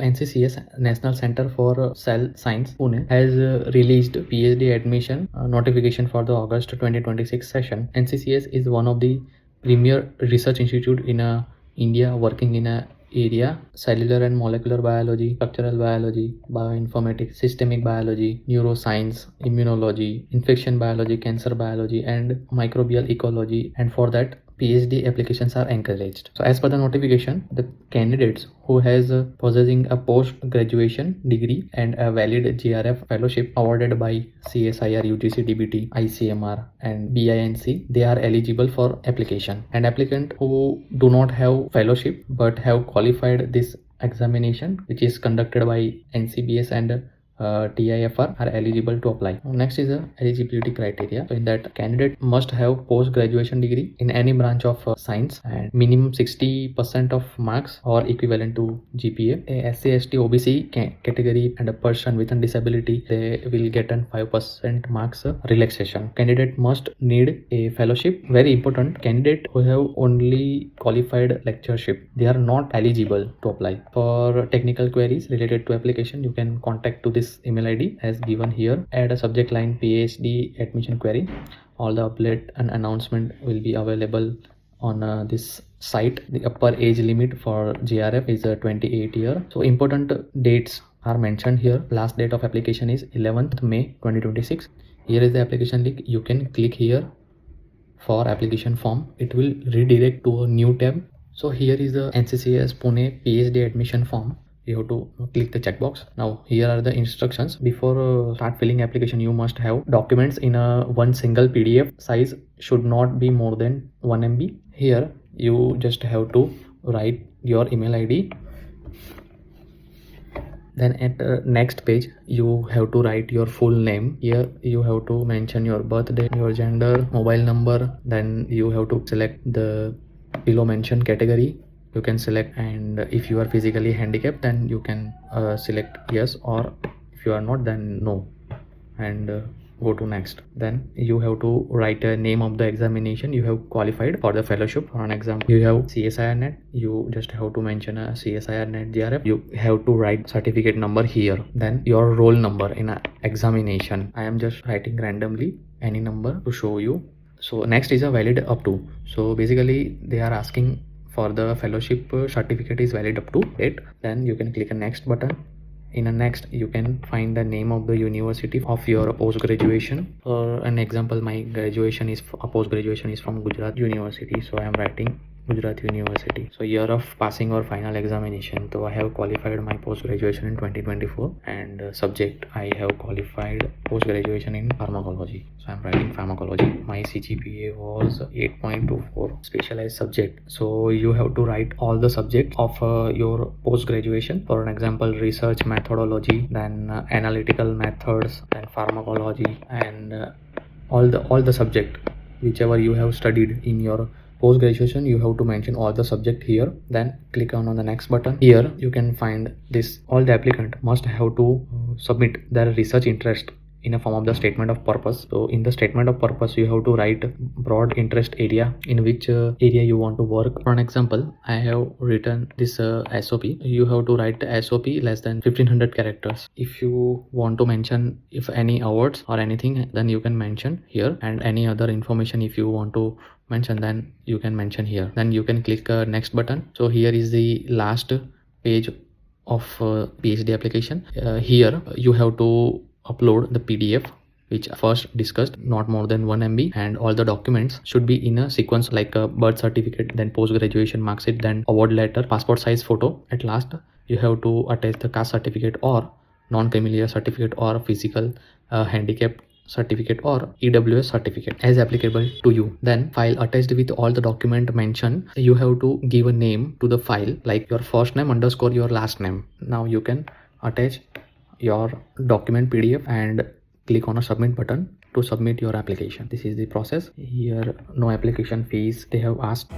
NCCS National Center for Cell Science Pune has released PhD admission notification for the August 2026 session. NCCS is one of the premier research institute in India working in a area cellular and molecular biology, structural biology, bioinformatics, systemic biology, neuroscience, immunology, infection biology, cancer biology, and microbial ecology. And for that, PhD applications are encouraged. So as per the notification, the candidates who has possessing a post-graduation degree and a valid GRF fellowship awarded by CSIR, UGC, DBT, ICMR and BINC, they are eligible for application. And applicant who do not have fellowship but have qualified this examination which is conducted by NCBS and TIFR are eligible to apply. Next is the eligibility criteria. So in that, candidate must have post-graduation degree in any branch of science and minimum 60% of marks or equivalent to GPA. A SC, ST, OBC category and a person with a disability, they will get an 5% marks relaxation. Candidate must need a fellowship. Very important, candidate who have only qualified lectureship, they are not eligible to apply. For technical queries related to application, you can contact to this email ID as given here. Add a subject line PhD admission query. All the update and announcement will be available on this site. The upper age limit for GRF is 28 year. So important dates are mentioned here. Last date of application is 11th May 2026. Here is the application link. You can click here for application form. It will redirect to a new tab. So here is the NCCS Pune PhD admission form. You have to click the checkbox. Now here are the instructions. Before start filling application, you must have documents in a one single PDF. Size should not be more than 1 MB. Here you just have to write your email ID. Then at the next page, you have to write your full name. Here you have to mention your birthday, your gender, mobile number. Then you have to select the below mentioned category. You can select, and if you are physically handicapped, then you can select yes, or if you are not, then no, and go to next. Then you have to write a name of the examination you have qualified for the fellowship. For an example, you have CSIR net, you just have to mention a CSIR net GRF. You have to write certificate number here. Then your roll number in a examination. I am just writing randomly any number to show you. So next is a valid up to. So basically they are asking for the fellowship certificate is valid up to date. Then you can click a next button. In a next, you can find the name of the university of your post-graduation. For an example, my post-graduation is from Gujarat University, so I am writing Gujarat University. So year of passing or final examination. So I have qualified my post-graduation in 2024, and subject I have qualified post-graduation in pharmacology. So I'm writing pharmacology. My CGPA was 8.24. Specialized subject. So you have to write all the subjects of your post-graduation. For an example, research methodology, then analytical methods, then pharmacology, and all the subject whichever you have studied in your post-graduation. You have to mention all the subject here. Then click on the next button. Here you can find this. All the applicant must have to submit their research interest in a form of the statement of purpose. So in the statement of purpose, you have to write broad interest area, in which area you want to work. For an example, I have written this SOP. You have to write the SOP less than 1500 characters. If you want to mention if any awards or anything, then you can mention here, and any other information if you want to mention, then you can mention here. Then you can click next button. So here is the last page of PhD application. Here you have to upload the PDF which first discussed, not more than 1 MB, and all the documents should be in a sequence like a birth certificate, then post-graduation mark sheet, then award letter, passport size photo. At last you have to attach the caste certificate or non-familiar certificate or physical handicap certificate or EWS certificate as applicable to you. Then file attached with all the document mentioned. You have to give a name to the file like your first name _ your last name. Now you can attach your document PDF and click on a submit button to submit your application. This is the process. Here no application fees they have asked.